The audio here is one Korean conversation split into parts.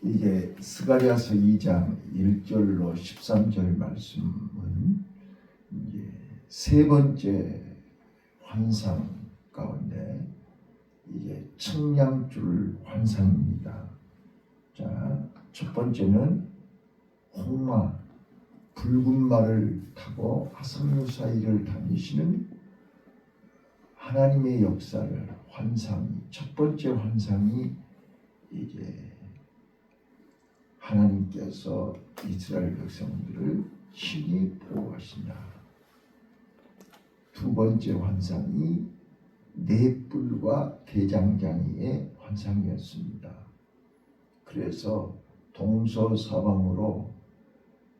이게 스가랴서 2장 1절로 13절 말씀은 이제 세 번째 환상 가운데 이제 청량줄 환상입니다. 자, 첫 번째는 홍마 붉은 말을 타고 화석류 사이를 다니시는 하나님의 역사를 환상이 첫 번째 환상이 이제 하나님께서 이스라엘 백성들을 친히 보호하신다. 두 번째 환상이 넷불과 대장장이의 환상이었습니다. 그래서 동서서방으로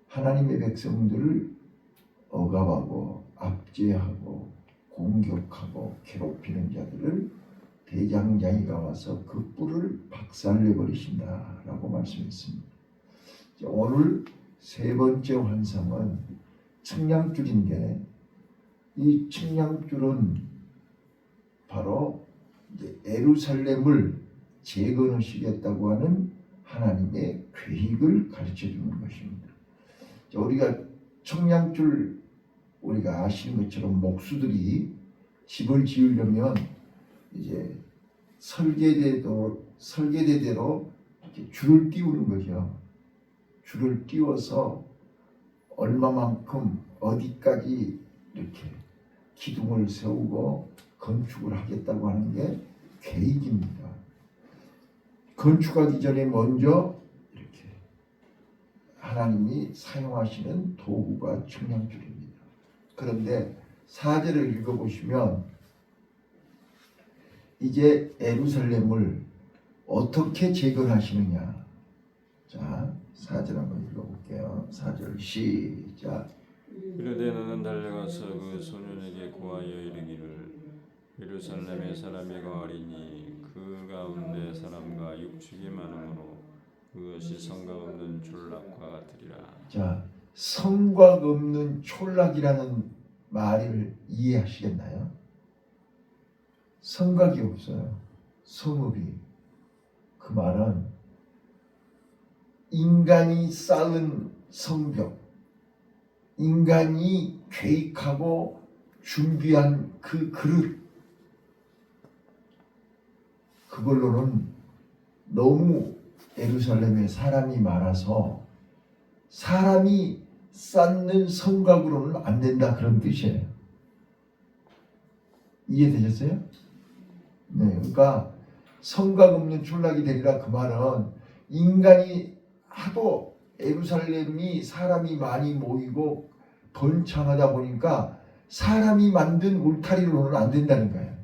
하나님의 백성들을 억압하고 압제하고 공격하고 괴롭히는 자들을 대장장이가 와서 그 뿔을 박살내버리신다라고 말씀했습니다. 오늘 세 번째 환상은 청량줄인데 이 청량줄은 바로 이제 예루살렘을 재건하시겠다고 하는 하나님의 계획을 가르쳐 주는 것입니다. 우리가 청량줄 우리가 아시는 것처럼 목수들이 집을 지으려면 이제 설계대대로 이렇게 줄을 띄우는 거죠. 줄을 띄워서 얼마만큼 어디까지 이렇게 기둥을 세우고 건축을 하겠다고 하는 게 계획입니다. 건축하기 전에 먼저 이렇게 하나님이 사용하시는 도구가 청량줄입니다. 그런데 4절을 읽어보시면 이제 예루살렘을 어떻게 재건하시느냐. 자, 4절 한번 읽어볼게요. 4절 시작. 이르되 너는 달려가서 그 소년에게 고하여 이르기를 예루살렘의 사람이 거하리니 그 가운데 사람과 육축이 많으므로 그것이 성곽 없는 촌락과 같으리라. 자, 성곽 없는 촌락이라는 말을 이해하시겠나요? 성곽이 없어요. 성읍이. 그 말은 인간이 쌓은 성벽, 인간이 계획하고 준비한 그 그릇, 그걸로는 너무 예루살렘에 사람이 많아서 사람이 쌓는 성곽으로는 안 된다, 그런 뜻이에요. 이해되셨어요? 네, 그러니까 성곽 없는 촌락이 되리라. 그 말은 인간이 하도 예루살렘이 사람이 많이 모이고 번창하다 보니까 사람이 만든 울타리로는 안 된다는 거예요.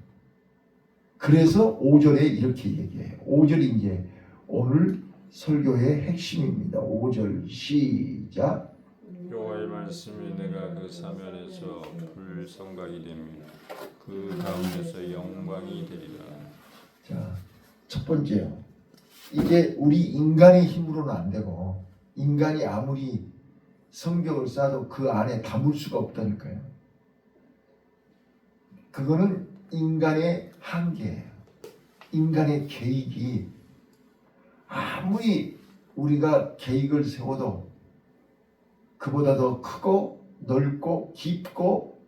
그래서 5절에 이렇게 얘기해요. 5절이 이제 오늘 설교의 핵심입니다. 5절 시작. 여호와의 말씀이 내가 그 사면에서 불성곽이 되며 그 가운데서 영광이 되리라. 자, 첫 번째요. 이게 우리 인간의 힘으로는 안 되고 인간이 아무리 성벽을 쌓아도 그 안에 담을 수가 없다니까요. 그거는 인간의 한계예요. 인간의 계획이 아무리 우리가 계획을 세워도 그보다 더 크고 넓고 깊고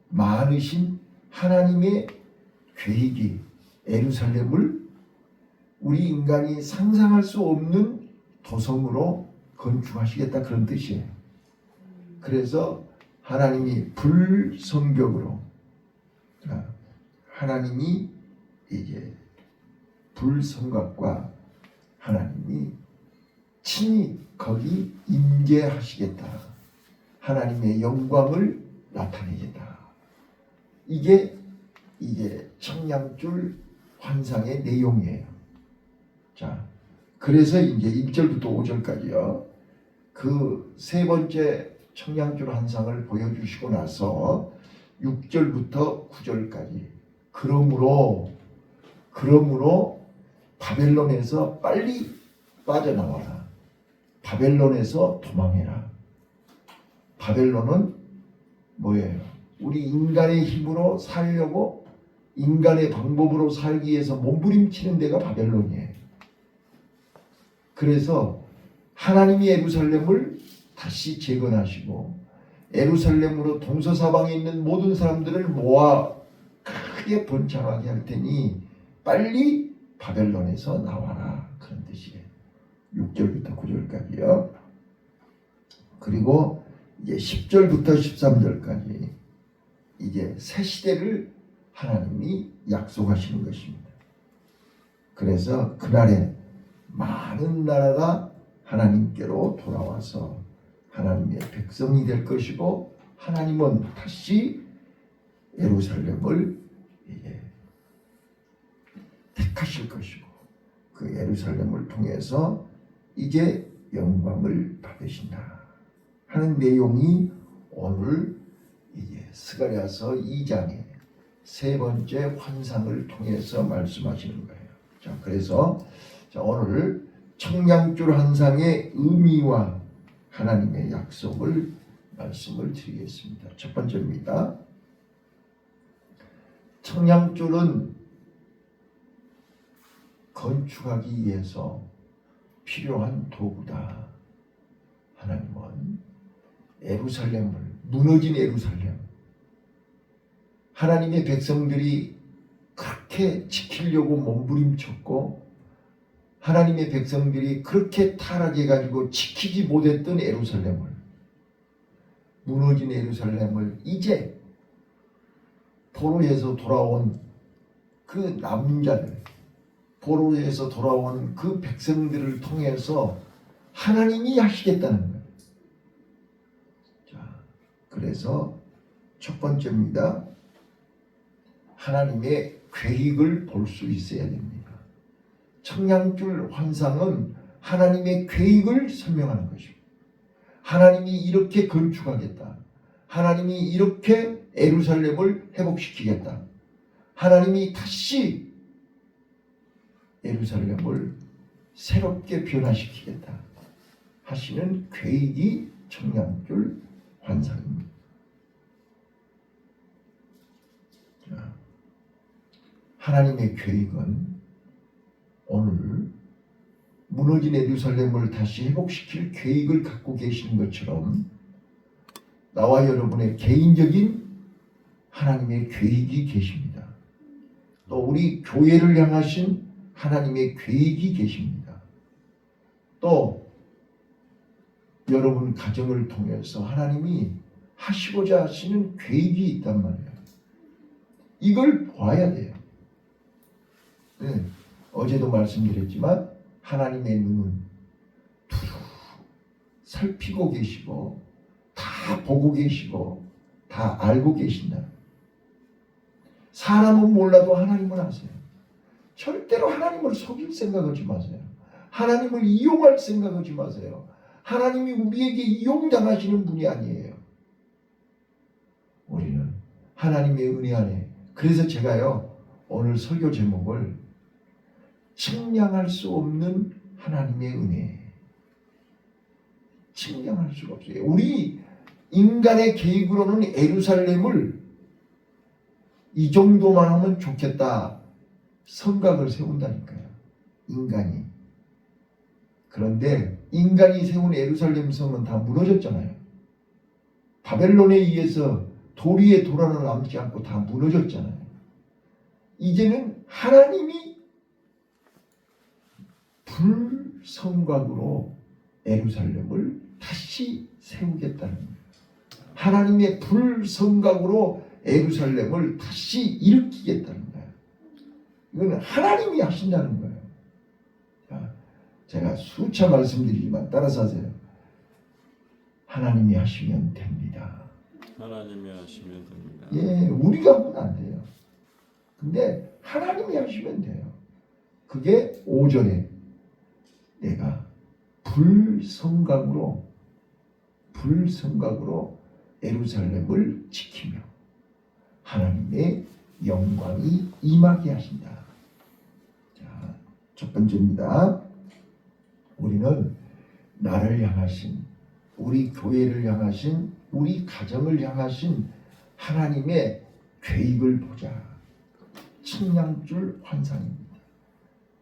많으신 하나님의 계획이 예루살렘을 우리 인간이 상상할 수 없는 도성으로 건축하시겠다, 그런 뜻이에요. 그래서 하나님이 불성벽으로, 하나님이 이제 불성곽과 하나님이 친히 거기 임재하시겠다, 하나님의 영광을 나타내겠다. 이게 이제 청량줄 환상의 내용이에요. 자, 그래서 이제 1절부터 5절까지요. 그 세 번째 청량줄 환상을 보여주시고 나서 6절부터 9절까지 그러므로 바벨론에서 빨리 빠져나와라. 바벨론에서 도망해라. 바벨론은 뭐예요? 우리 인간의 힘으로 살려고 인간의 방법으로 살기 위해서 몸부림치는 데가 바벨론이에요. 그래서 하나님이 예루살렘을 다시 재건하시고 예루살렘으로 동서사방에 있는 모든 사람들을 모아 크게 번창하게 할 테니 빨리 바벨론에서 나와라. 그런 뜻이에요. 6절부터 9절까지요. 그리고 이제 10절부터 13절까지 이제 새 시대를 하나님이 약속하시는 것입니다. 그래서 그날에 많은 나라가 하나님께로 돌아와서 하나님의 백성이 될 것이고 하나님은 다시 예루살렘을 택하실 것이고 그 예루살렘을 통해서 이제 영광을 받으신다 하는 내용이 오늘 이제 스가랴서 2장의 세 번째 환상을 통해서 말씀하시는 거예요. 자, 그래서 오늘 청량줄 환상의 의미와 하나님의 약속을 말씀을 드리겠습니다. 첫 번째입니다. 청량줄은 건축하기 위해서 필요한 도구다. 하나님은 예루살렘을, 무너진 예루살렘, 하나님의 백성들이 그렇게 지키려고 몸부림쳤고 하나님의 백성들이 그렇게 타락해가지고 지키지 못했던 예루살렘을, 무너진 예루살렘을 이제 포로에서 돌아온 그 남자들, 포로에서 돌아온 그 백성들을 통해서 하나님이 하시겠다는 거예요. 자, 그래서 첫 번째입니다. 하나님의 계획을 볼 수 있어야 됩니다. 청량줄 환상은 하나님의 계획을 설명하는 것입니다. 하나님이 이렇게 건축하겠다. 하나님이 이렇게 예루살렘을 회복시키겠다. 하나님이 다시 예루살렘을 새롭게 변화시키겠다 하시는 계획이 청량줄 환상입니다. 자, 하나님의 계획은 오늘 무너진 예루살렘을 다시 회복시킬 계획을 갖고 계시는 것처럼 나와 여러분의 개인적인 하나님의 계획이 계십니다. 또 우리 교회를 향하신 하나님의 계획이 계십니다. 또 여러분 가정을 통해서 하나님이 하시고자 하시는 계획이 있단 말이에요. 이걸 봐야 돼요. 네. 어제도 말씀드렸지만 하나님의 눈은 두루 살피고 계시고 다 보고 계시고 다 알고 계신다. 사람은 몰라도 하나님은 아세요. 절대로 하나님을 속일 생각하지 마세요. 하나님을 이용할 생각하지 마세요. 하나님이 우리에게 이용당하시는 분이 아니에요. 우리는 하나님의 은혜 안에, 그래서 제가요 오늘 설교 제목을 측량할 수 없는 하나님의 은혜, 측량할 수가 없어요. 우리 인간의 계획으로는 예루살렘을 이 정도만 하면 좋겠다 성각을 세운다니까요. 인간이. 그런데 인간이 세운 예루살렘 성은 다 무너졌잖아요. 바벨론에 의해서 도리에 도란을 남지 않고 다 무너졌잖아요. 이제는 하나님이 불성곽으로 예루살렘을 다시 세우겠다는 거예요. 하나님의 불성곽으로 예루살렘을 다시 일으키겠다는 거예요. 이거는 하나님이 하신다는 거예요. 자, 제가 수차 말씀드리지만 따라서 하세요. 하나님이 하시면 됩니다. 하나님이 하시면 됩니다. 예, 우리가 하면 안 돼요. 근데 하나님이 하시면 돼요. 그게 5절에 내가 불성각으로 예루살렘을 지키며 하나님의 영광이 임하게 하신다. 자, 첫 번째입니다. 우리는 나를 향하신, 우리 교회를 향하신, 우리 가정을 향하신 하나님의 계획을 보자. 측량줄 환상입니다.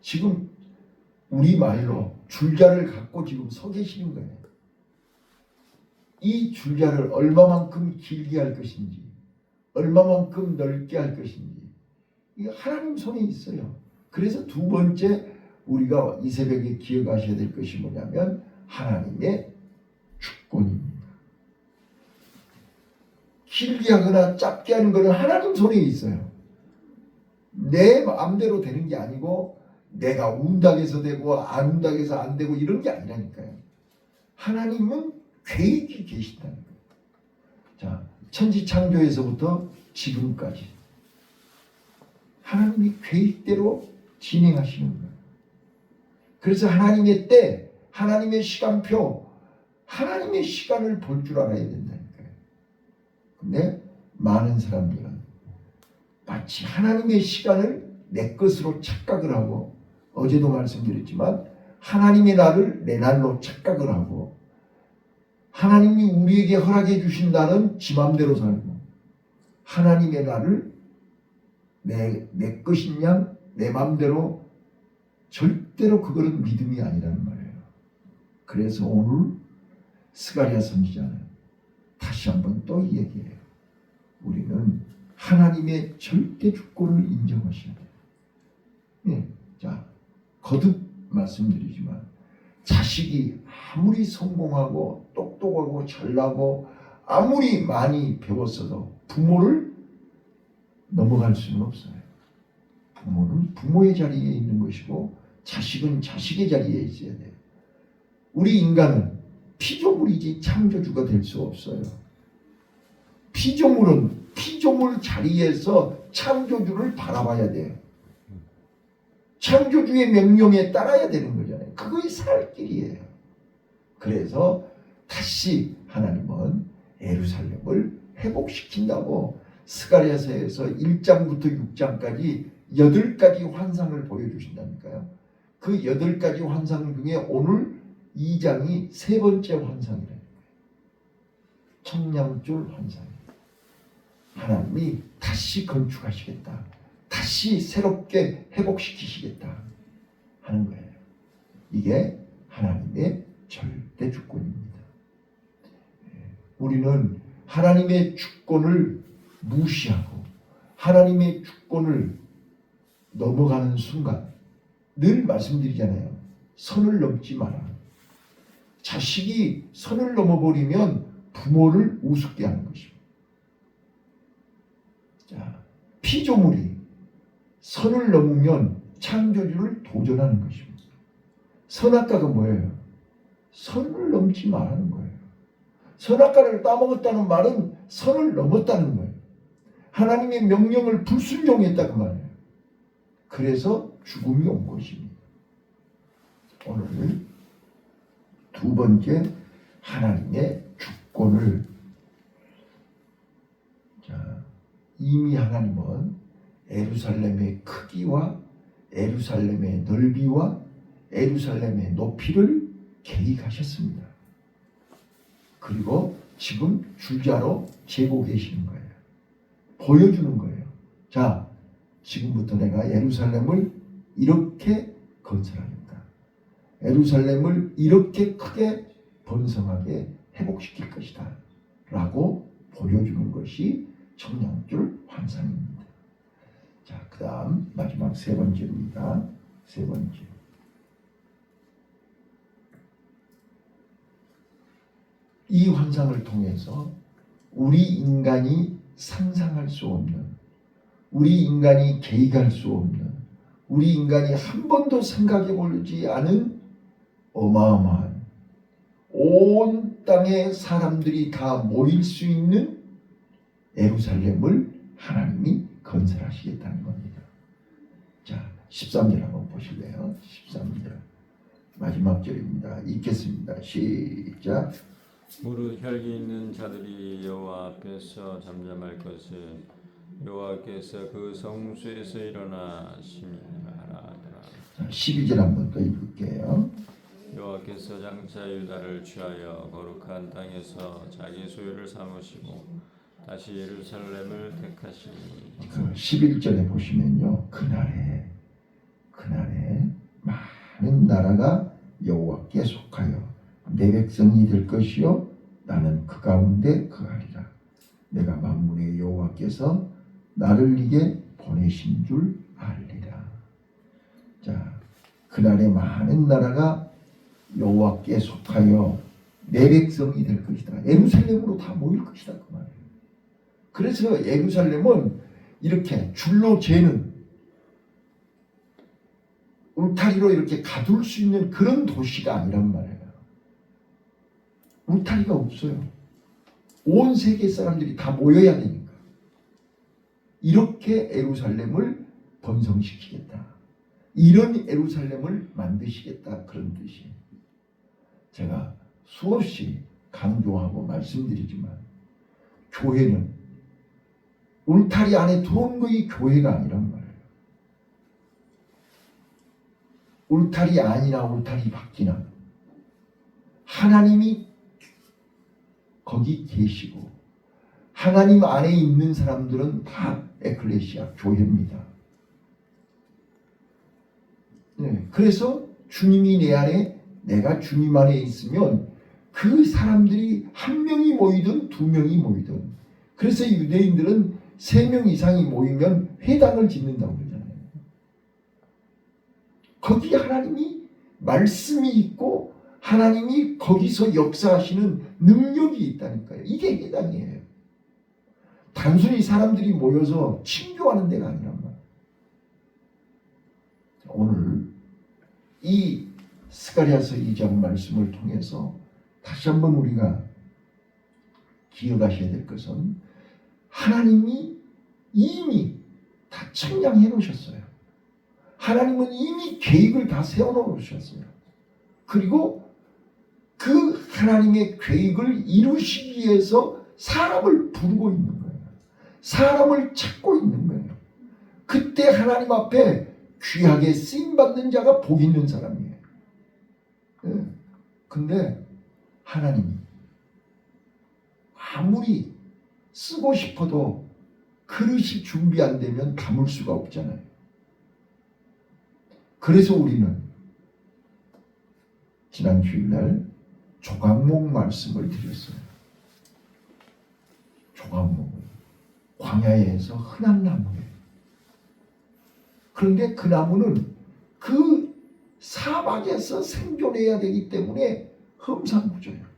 지금 우리 말로 줄자를 갖고 지금 서 계시는 거예요. 이 줄자를 얼마만큼 길게 할 것인지, 얼마만큼 넓게 할 것인지, 이게 하나님 손에 있어요. 그래서 두 번째 우리가 이 새벽에 기억하셔야 될 것이 뭐냐면 하나님의 주권입니다. 길게 하거나 짧게 하는 것은 하나님 손에 있어요. 내 마음대로 되는 게 아니고 내가 운다해서 되고 안 운다해서 안 되고 이런 게 아니라니까요. 하나님은 계획이 계신다는 거예요. 자, 천지 창조에서부터 지금까지 하나님이 계획대로 진행하시는 거예요. 그래서 하나님의 때, 하나님의 시간표, 하나님의 시간을 볼 줄 알아야 된다니까요. 근데 많은 사람들은 마치 하나님의 시간을 내 것으로 착각을 하고, 어제도 말씀드렸지만 하나님의 날을 내 날로 착각을 하고, 하나님이 우리에게 허락해 주신 날은 지 맘대로 살고, 하나님의 날을 내 것인 양 내 맘대로, 절대로 그거는 믿음이 아니라는 말이에요. 그래서 오늘 스가랴 선지자는 다시 한번 또 얘기해요. 우리는 하나님의 절대 주권을 인정하셔야 돼요. 네. 자, 거듭 말씀드리지만 자식이 아무리 성공하고 똑똑하고 잘나고 아무리 많이 배웠어도 부모를 넘어갈 수는 없어요. 부모는 부모의 자리에 있는 것이고 자식은 자식의 자리에 있어야 돼요. 우리 인간은 피조물이지 창조주가 될 수 없어요. 피조물은 피조물 자리에서 창조주를 바라봐야 돼요. 창조주의 명령에 따라야 되는 거잖아요. 그것이 살 길이에요. 그래서 다시 하나님은 예루살렘을 회복시킨다고 스가랴서에서 1장부터 6장까지 8가지 환상을 보여주신다니까요. 그 8가지 환상 중에 오늘 2장이 세 번째 환상이라는 거예요. 청량줄 환상이에요. 하나님이 다시 건축하시겠다. 다시 새롭게 회복시키시겠다 하는 거예요. 이게 하나님의 절대 주권입니다. 우리는 하나님의 주권을 무시하고 하나님의 주권을 넘어가는 순간 늘 말씀드리잖아요. 선을 넘지 마라. 자식이 선을 넘어버리면 부모를 우습게 하는 것입니다. 자, 피조물이 선을 넘으면 창조주를 도전하는 것입니다. 선악과가 뭐예요? 선을 넘지 말라는 거예요. 선악과를 따먹었다는 말은 선을 넘었다는 거예요. 하나님의 명령을 불순종했다는 말이에요. 그래서 죽음이 온 것입니다. 오늘 두 번째 하나님의 주권을, 자, 이미 하나님은 예루살렘의 크기와 예루살렘의 넓이와 예루살렘의 높이를 계획하셨습니다. 그리고 지금 줄자로 재고 계시는 거예요. 보여주는 거예요. 자, 지금부터 내가 예루살렘을 이렇게 건설하겠다. 예루살렘을 이렇게 크게 번성하게 회복시킬 것이다. 라고 보여주는 것이 청량줄 환상입니다. 자, 그 다음 마지막 세 번째입니다. 세 번째. 이 환상을 통해서 우리 인간이 상상할 수 없는, 우리 인간이 계획할 수 없는, 우리 인간이 한 번도 생각해 보지 않은 어마어마한 온 땅의 사람들이 다 모일 수 있는 예루살렘을 하나님이 건설하시겠다는 겁니다. 자, 13절 한번 보실래요? 13절 마지막 절입니다. 읽겠습니다. 시작. 무릇 혈기 있는 자들이 여호와 앞에서 잠잠할 것을 여호와께서 그 성소에서 일어나 시민하라 하더라. 12절 한번 더 읽을게요. 여호와께서 장차 유다를 취하여 거룩한 땅에서 자기 소유를 삼으시고 다시 예루살렘을 택하시니. 그 11절에 보시면요, 그날에 많은 나라가 여호와께 속하여 내 백성이 될 것이요 나는 그 가운데 거하리라. 내가 만군의 여호와께서 나를 이게 보내신 줄 알리라. 자, 그날에 많은 나라가 여호와께 속하여 내 백성이 될 것이다. 예루살렘으로 다 모일 것이다 그 말이에요. 그래서 예루살렘은 이렇게 줄로 재는 울타리로 이렇게 가둘 수 있는 그런 도시가 아니란 말이에요. 울타리가 없어요. 온 세계 사람들이 다 모여야 되니까. 이렇게 예루살렘을 번성시키겠다. 이런 예루살렘을 만드시겠다. 그런 뜻이에요. 제가 수없이 강조하고 말씀드리지만 교회는 울타리 안에 들어온 것이 교회가 아니란 말이에요. 울타리 안이나 울타리 밖이나 하나님이 거기 계시고 하나님 안에 있는 사람들은 다 에클레시아 교회입니다. 네, 그래서 주님이 내 안에 내가 주님 안에 있으면 그 사람들이 한 명이 모이든 두 명이 모이든 그래서 유대인들은 3명 이상이 모이면 회당을 짓는다고 그러잖아요. 거기 하나님이 말씀이 있고 하나님이 거기서 역사하시는 능력이 있다니까요. 이게 회당이에요. 단순히 사람들이 모여서 친교하는 데가 아니란 말이에요. 오늘 이 스가랴서 2장 말씀을 통해서 다시 한번 우리가 기억하셔야 될 것은 하나님이 이미 다 측량해 놓으셨어요. 하나님은 이미 계획을 다 세워 놓으셨어요. 그리고 그 하나님의 계획을 이루시기 위해서 사람을 부르고 있는 거예요. 사람을 찾고 있는 거예요. 그때 하나님 앞에 귀하게 쓰임받는 자가 복 있는 사람이에요. 근데 하나님이 아무리 쓰고 싶어도 그릇이 준비 안 되면 담을 수가 없잖아요. 그래서 우리는 지난 주일날 조각목 말씀을 드렸어요. 조각목은 광야에서 흔한 나무예요. 그런데 그 나무는 그 사막에서 생존해야 되기 때문에 험상궂어요.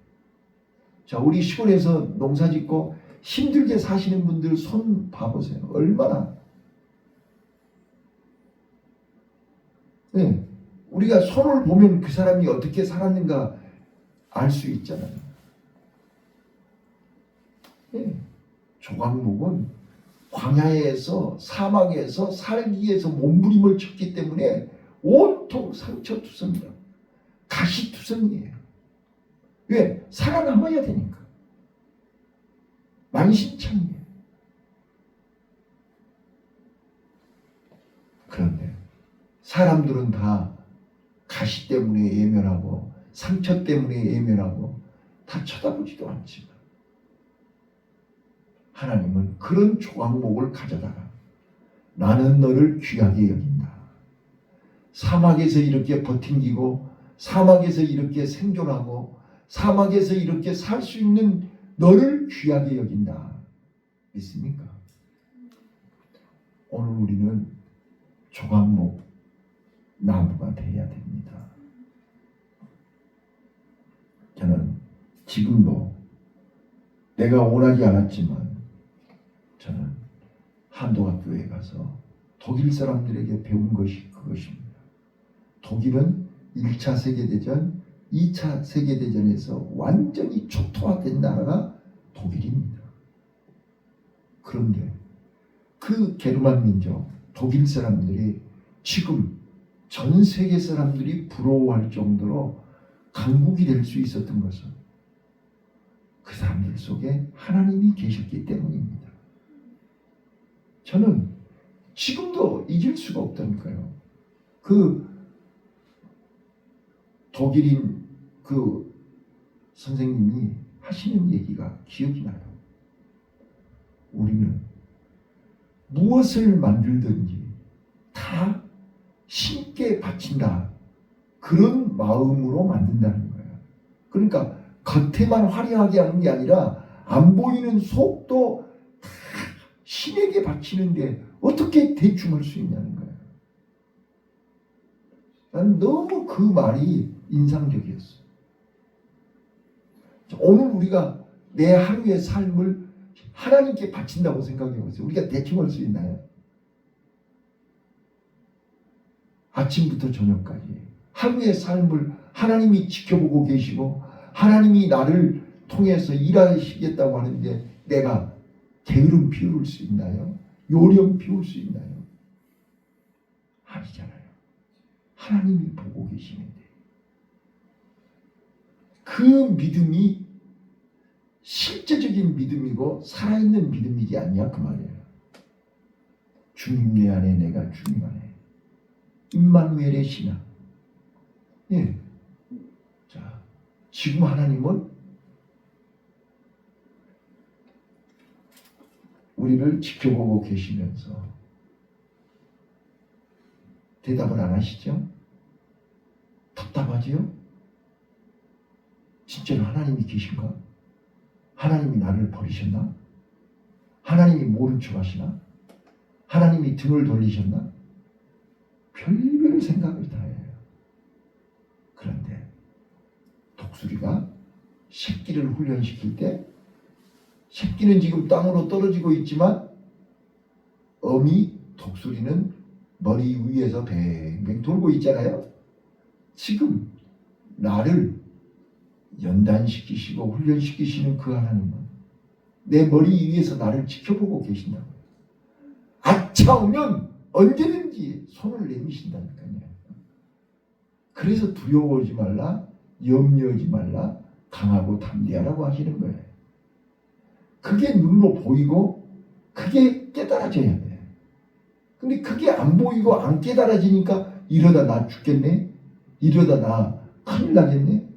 자, 우리 시골에서 농사 짓고 힘들게 사시는 분들 손 봐보세요. 얼마나. 네, 우리가 손을 보면 그 사람이 어떻게 살았는가 알 수 있잖아요. 네, 조각목은 광야에서 사막에서 살기 위해서 몸부림을 쳤기 때문에 온통 상처투성이다. 가시투성이에요. 왜? 살아남아야 되니까. 만신창이에요. 그런데 사람들은 다 가시 때문에 예면하고 상처 때문에 예면하고 다 쳐다보지도 않지만 하나님은 그런 조각목을 가져다가 나는 너를 귀하게 여긴다. 사막에서 이렇게 버팅기고 사막에서 이렇게 생존하고 사막에서 이렇게 살 수 있는 너를 귀하게 여긴다. 믿습니까? 오늘 우리는 조각목 나무가 되어야 됩니다. 저는 지금도 내가 원하지 않았지만 저는 한도학교에 가서 독일 사람들에게 배운 것이 그것입니다. 독일은 1차 세계대전, 2차 세계대전에서 완전히 초토화된 나라가 독일입니다. 그런데 그 게르만 민족, 독일 사람들이 지금 전 세계 사람들이 부러워할 정도로 강국이 될 수 있었던 것은 그 사람들 속에 하나님이 계셨기 때문입니다. 저는 지금도 잊을 수가 없다니까요. 그 독일인 그 선생님이 하시는 얘기가 기억이 나요. 우리는 무엇을 만들든지 다 신께 바친다. 그런 마음으로 만든다는 거예요. 그러니까 겉에만 화려하게 하는 게 아니라 안 보이는 속도 다 신에게 바치는데 어떻게 대충 할 수 있냐는 거예요. 난 너무 그 말이 인상적이었어요. 오늘 우리가 내 하루의 삶을 하나님께 바친다고 생각해 보세요. 우리가 대충 할 수 있나요? 아침부터 저녁까지 하루의 삶을 하나님이 지켜보고 계시고 하나님이 나를 통해서 일하시겠다고 하는데 내가 게으름 피울 수 있나요? 요령 피울 수 있나요? 아니잖아요. 하나님이 보고 계시는데 그 믿음이 실제적인 믿음이고 살아있는 믿음이지 않냐 그 말이에요. 주님 내 안에 내가 주님 안에 임마누엘의 신앙. 예. 자, 지금 하나님은 우리를 지켜보고 계시면서 대답을 안 하시죠? 답답하지요? 진짜로 하나님이 계신가? 하나님이 나를 버리셨나? 하나님이 모른 척 하시나? 하나님이 등을 돌리셨나? 별별 생각을 다 해요. 그런데 독수리가 새끼를 훈련시킬 때 새끼는 지금 땅으로 떨어지고 있지만 어미 독수리는 머리 위에서 뱅뱅 돌고 있잖아요. 지금 나를 연단시키시고 훈련시키시는 그 하나님은 내 머리 위에서 나를 지켜보고 계신다고요. 아차오면 언제든지 손을 내미신다니까요. 그래서 두려워하지 말라, 염려하지 말라, 강하고 담대하라고 하시는 거예요. 그게 눈으로 보이고 그게 깨달아져야 돼. 근데 그게 안 보이고 안 깨달아지니까 이러다 나 죽겠네? 이러다 나 큰일 나겠네?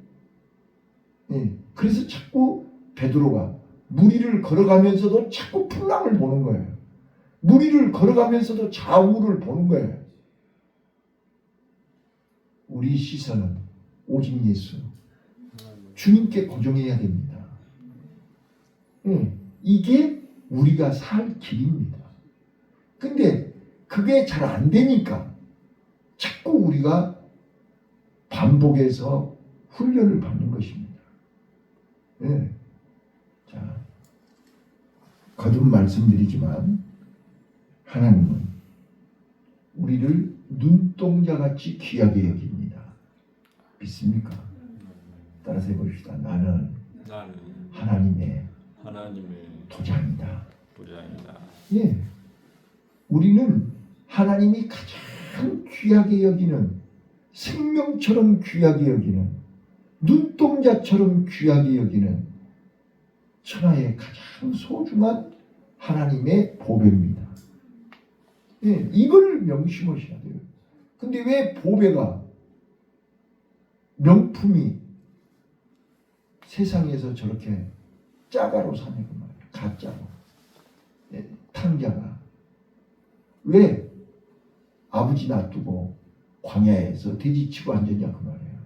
예. 그래서 자꾸 베드로가 무리를 걸어가면서도 자꾸 풍랑을 보는 거예요. 무리를 걸어가면서도 좌우를 보는 거예요. 우리 시선은 오직 예수, 주님께 고정해야 됩니다. 이게 우리가 살 길입니다. 근데 그게 잘 안 되니까 자꾸 우리가 반복해서 훈련을 받는 것입니다. 네. 자, 거듭 말씀드리지만 하나님은 우리를 눈동자같이 귀하게 여깁니다. 믿습니까? 따라서 해봅시다. 나는 하나님의 도장이다. 예, 우리는 하나님이 가장 귀하게 여기는, 생명처럼 귀하게 여기는, 눈동자처럼 귀하게 여기는 천하의 가장 소중한 하나님의 보배입니다. 예, 이걸 명심하셔야 돼요. 근데 왜 보배가, 명품이 세상에서 저렇게 짜가로 사냐고 말이에요. 가짜로. 예, 탕자가. 왜 아버지 놔두고 광야에서 돼지치고 앉았냐 그 말이에요.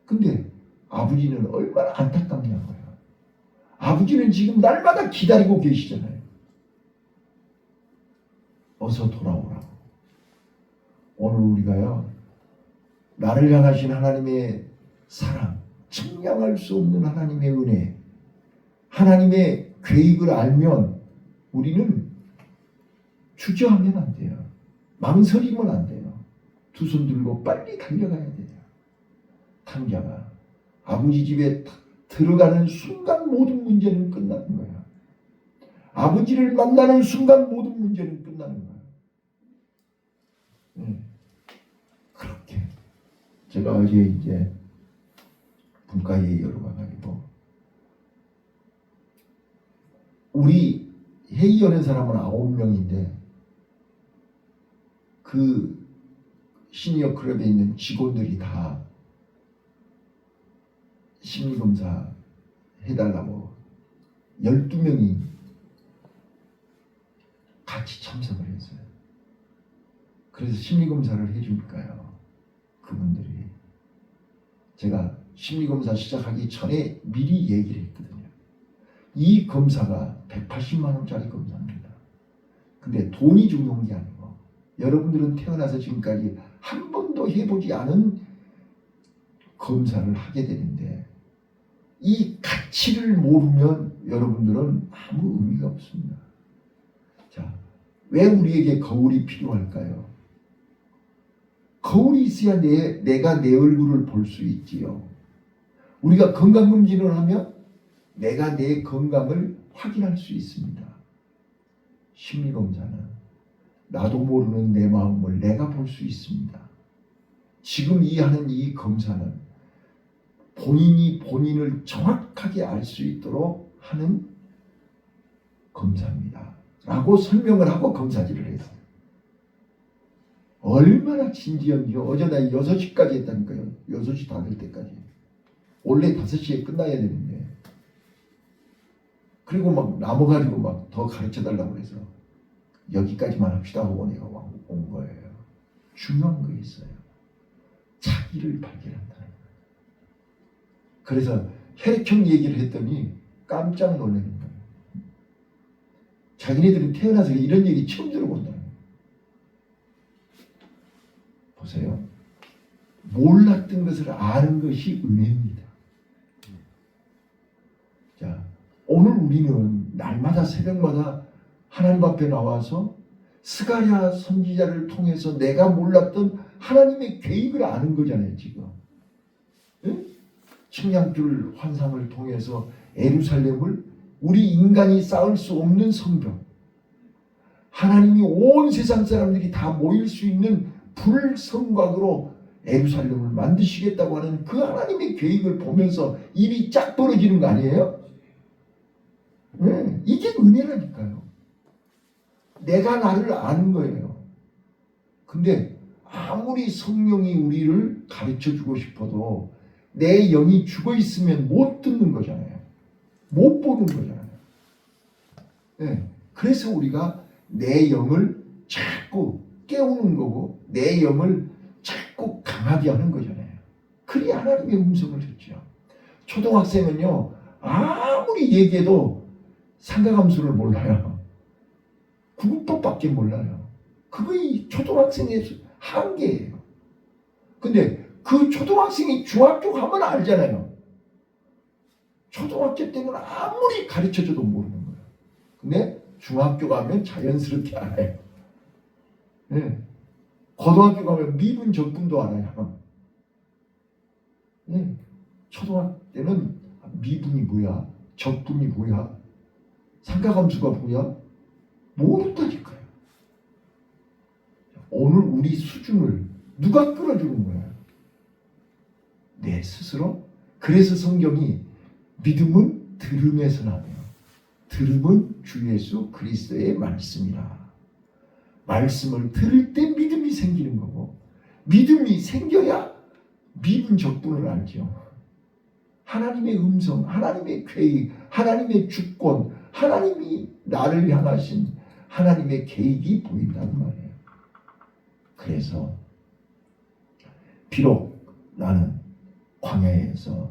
근데 아버지는 얼마나 안타깝냐고요. 아버지는 지금 날마다 기다리고 계시잖아요. 어서 돌아오라고. 오늘 우리가요, 나를 향하신 하나님의 사랑, 측량할 수 없는 하나님의 은혜, 하나님의 계획을 알면 우리는 주저하면 안 돼요. 망설이면 안 돼요. 두 손 들고 빨리 달려가야 돼요. 탕자가 아버지 집에 들어가는 순간 모든 문제는 끝나는 거야. 아버지를 만나는 순간 모든 문제는 끝나는 거야. 그렇게 제가 어제 이제 분과회의로 가가지고 우리 회의하는 사람은 9명인데 그 시니어 클럽에 있는 직원들이 다 심리검사 해달라고 12명이 같이 참석을 했어요. 그래서 심리검사를 해주니까요, 그분들이 제가 심리검사 시작하기 전에 미리 얘기를 했거든요. 이 검사가 180만 원짜리 검사입니다. 근데 돈이 중요한 게 아니고 여러분들은 태어나서 지금까지 한 번도 해보지 않은 검사를 하게 되는데 이 가치를 모르면 여러분들은 아무 의미가 없습니다. 자, 왜 우리에게 거울이 필요할까요? 거울이 있어야 내가 내 얼굴을 볼 수 있지요. 우리가 건강검진을 하면 내가 내 건강을 확인할 수 있습니다. 심리검사는 나도 모르는 내 마음을 내가 볼 수 있습니다. 지금 하는 이 검사는 본인이 본인을 정확하게 알 수 있도록 하는 검사입니다. 라고 설명을 하고 검사지를 했어요. 얼마나 진지한지요. 어제 나 6시까지 했다니까요. 6시 다 될 때까지. 원래 5시에 끝나야 되는데. 그리고 막 남아가지고 막 더 가르쳐 달라고 해서 여기까지만 합시다 하고 내가 온 거예요. 중요한 거 있어요. 자기를 발견한다는 거예요. 그래서 혈액형 얘기를 했더니 깜짝 놀라는 거예요. 자기네들은 태어나서 이런 얘기 처음 들어본다는 거예요. 보세요. 몰랐던 것을 아는 것이 은혜입니다. 자, 오늘 우리는 날마다 새벽마다 하나님 앞에 나와서 스가랴 선지자를 통해서 내가 몰랐던 하나님의 계획을 아는 거잖아요, 지금. 응? 측량줄 환상을 통해서 예루살렘을 우리 인간이 쌓을 수 없는 성벽, 하나님이 온 세상 사람들이 다 모일 수 있는 불성곽으로 예루살렘을 만드시겠다고 하는 그 하나님의 계획을 보면서 입이 쫙 벌어지는 거 아니에요? 네, 이게 은혜라니까요. 내가 나를 아는 거예요. 근데 아무리 성령이 우리를 가르쳐주고 싶어도 내 영이 죽어 있으면 못 듣는 거잖아요. 못 보는 거잖아요. 네, 그래서 우리가 내 영을 자꾸 깨우는 거고 내 영을 자꾸 강하게 하는 거잖아요. 그래야 하나님의 음성을 듣죠. 초등학생은요, 아무리 얘기해도 상가함수를 몰라요. 구분법밖에 몰라요. 그게 초등학생의 한계예요. 근데 그 초등학생이 중학교 가면 알잖아요. 초등학교 때는 아무리 가르쳐줘도 모르는 거예요. 근데 중학교 가면 자연스럽게 알아요. 네. 고등학교 가면 미분 적분도 알아요. 네. 초등학교 때는 미분이 뭐야, 적분이 뭐야, 삼각함수가 뭐야, 모른다니까요. 오늘 우리 수준을 누가 끌어주는 거야? 내 스스로. 그래서 성경이 믿음은 들음에서 나며 들음은 주 예수 그리스도의 말씀이라. 말씀을 들을 때 믿음이 생기는 거고 믿음이 생겨야 미분 적분을 알죠. 하나님의 음성, 하나님의 계획, 하나님의 주권, 하나님이 나를 향하신 하나님의 계획이 보인다는 말이에요. 그래서 비록 나는 광야에서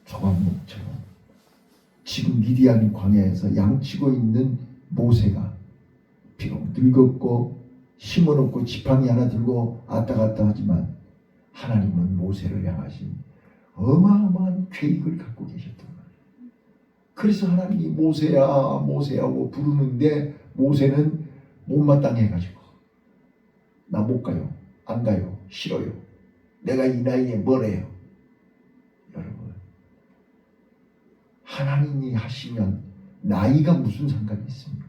조각목처럼 지금 미디안 광야에서 양치고 있는 모세가 비록 늙었고 힘은 없고 지팡이 하나 들고 왔다 갔다 하지만 하나님은 모세를 향하신 어마어마한 계획을 갖고 계셨단 말이에요. 그래서 하나님이 모세야 모세하고 부르는데 모세는 못마땅해가지고 나 못 가요, 안 가요, 싫어요, 내가 이 나이에 뭘 해요. 여러분, 하나님이 하시면 나이가 무슨 상관이 있습니까?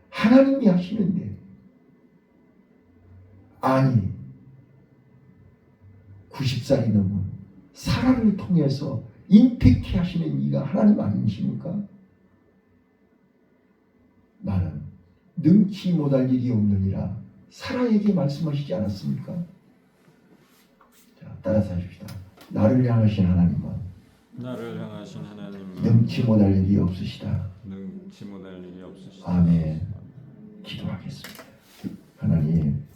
하나님이 하시는데. 아니 90살이 넘은 사라를 통해서 임팩트 하시는 이가 하나님 아니십니까? 나는 능치 못할 일이 없느니라 사라에게 말씀하시지 않았습니까? 자, 따라서 하십시다. 나를 향하신 하나님은 능치 못할 일이 없으시다. 아멘. 기도하겠습니다. 하나님,